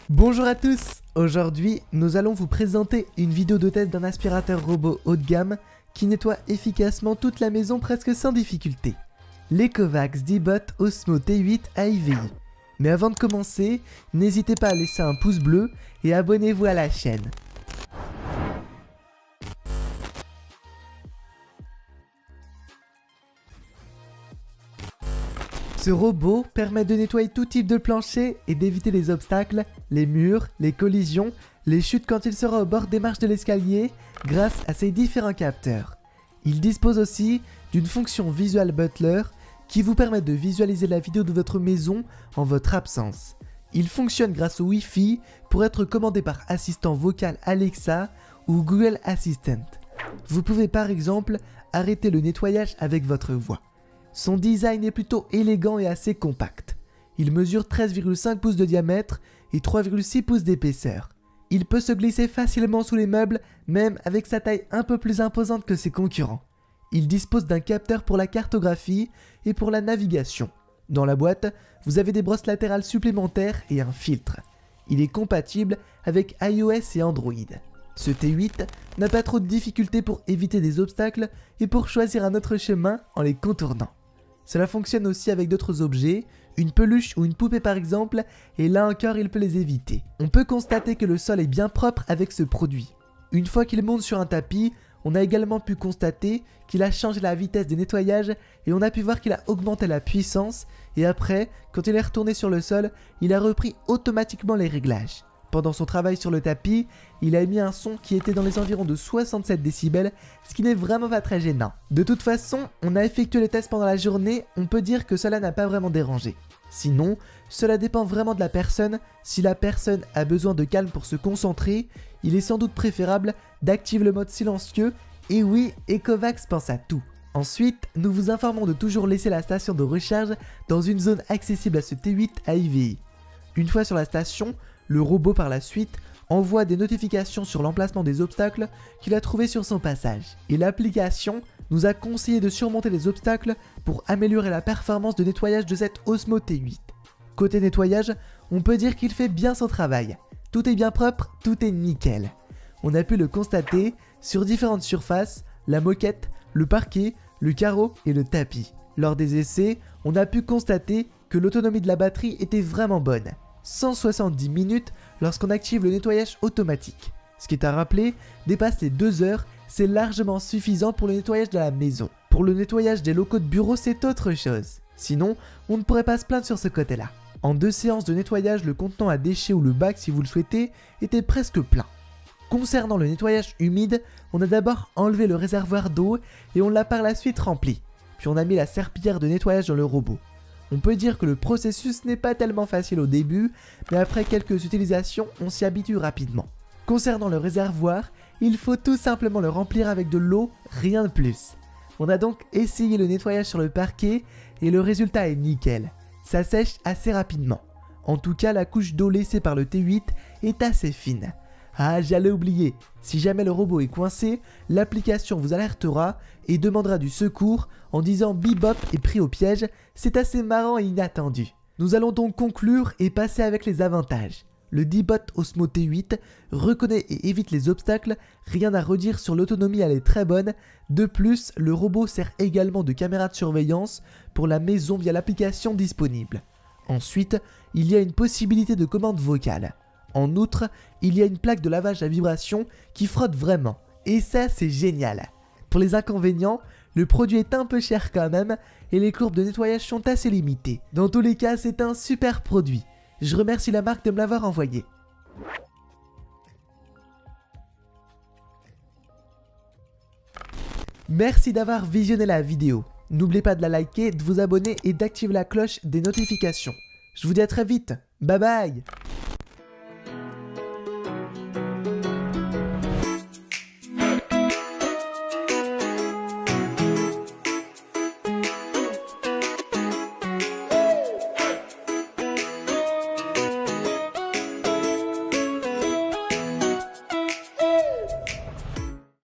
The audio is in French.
Bonjour à tous. Aujourd'hui, nous allons vous présenter une vidéo de test d'un aspirateur robot haut de gamme qui nettoie efficacement toute la maison presque sans difficulté. L'Ecovacs D-Bot Osmo T8 à IVI. Mais avant de commencer, n'hésitez pas à laisser un pouce bleu et abonnez-vous à la chaîne. Ce robot permet de nettoyer tout type de plancher et d'éviter les obstacles, les murs, les collisions, les chutes quand il sera au bord des marches de l'escalier grâce à ses différents capteurs. Il dispose aussi d'une fonction Visual Butler qui vous permet de visualiser la vidéo de votre maison en votre absence. Il fonctionne grâce au Wi-Fi pour être commandé par assistant vocal Alexa ou Google Assistant. Vous pouvez par exemple arrêter le nettoyage avec votre voix. Son design est plutôt élégant et assez compact. Il mesure 13,5 pouces de diamètre et 3,6 pouces d'épaisseur. Il peut se glisser facilement sous les meubles, même avec sa taille un peu plus imposante que ses concurrents. Il dispose d'un capteur pour la cartographie et pour la navigation. Dans la boîte, vous avez des brosses latérales supplémentaires et un filtre. Il est compatible avec iOS et Android. Ce T8 n'a pas trop de difficultés pour éviter des obstacles et pour choisir un autre chemin en les contournant. Cela fonctionne aussi avec d'autres objets, une peluche ou une poupée par exemple, et là encore il peut les éviter. On peut constater que le sol est bien propre avec ce produit. Une fois qu'il monte sur un tapis, on a également pu constater qu'il a changé la vitesse des nettoyages et on a pu voir qu'il a augmenté la puissance et après, quand il est retourné sur le sol, il a repris automatiquement les réglages. Pendant son travail sur le tapis, il a émis un son qui était dans les environs de 67 décibels, ce qui n'est vraiment pas très gênant. De toute façon, on a effectué les tests pendant la journée, on peut dire que cela n'a pas vraiment dérangé. Sinon, cela dépend vraiment de la personne. Si la personne a besoin de calme pour se concentrer, il est sans doute préférable d'activer le mode silencieux. Et oui, Ecovacs pense à tout. Ensuite, nous vous informons de toujours laisser la station de recharge dans une zone accessible à ce T8 à IVI. Une fois sur la station, le robot par la suite envoie des notifications sur l'emplacement des obstacles qu'il a trouvés sur son passage. Et l'application nous a conseillé de surmonter les obstacles pour améliorer la performance de nettoyage de cet Osmo T8. Côté nettoyage, on peut dire qu'il fait bien son travail. Tout est bien propre, tout est nickel. On a pu le constater sur différentes surfaces, la moquette, le parquet, le carreau et le tapis. Lors des essais, on a pu constater que l'autonomie de la batterie était vraiment bonne. 170 minutes lorsqu'on active le nettoyage automatique. Ce qui est à rappeler, dépasse les 2 heures, c'est largement suffisant pour le nettoyage de la maison. Pour le nettoyage des locaux de bureau, c'est autre chose. Sinon, on ne pourrait pas se plaindre sur ce côté-là. En 2 séances de nettoyage, le contenant à déchets ou le bac, si vous le souhaitez, était presque plein. Concernant le nettoyage humide, on a d'abord enlevé le réservoir d'eau et on l'a par la suite rempli. Puis on a mis la serpillière de nettoyage dans le robot. On peut dire que le processus n'est pas tellement facile au début, mais après quelques utilisations, on s'y habitue rapidement. Concernant le réservoir, il faut tout simplement le remplir avec de l'eau, rien de plus. On a donc essayé le nettoyage sur le parquet et le résultat est nickel. Ça sèche assez rapidement. En tout cas, la couche d'eau laissée par le T8 est assez fine. Ah, j'allais oublier, si jamais le robot est coincé, l'application vous alertera et demandera du secours en disant bip-bop et pris au piège. C'est assez marrant et inattendu. Nous allons donc conclure et passer avec les avantages. Le D-Bot Osmo T8 reconnaît et évite les obstacles, rien à redire sur l'autonomie, elle est très bonne. De plus, le robot sert également de caméra de surveillance pour la maison via l'application disponible. Ensuite, il y a une possibilité de commande vocale. En outre, il y a une plaque de lavage à vibration qui frotte vraiment. Et ça, c'est génial. Pour les inconvénients, le produit est un peu cher quand même et les courbes de nettoyage sont assez limitées. Dans tous les cas, c'est un super produit. Je remercie la marque de me l'avoir envoyé. Merci d'avoir visionné la vidéo. N'oubliez pas de la liker, de vous abonner et d'activer la cloche des notifications. Je vous dis à très vite. Bye bye.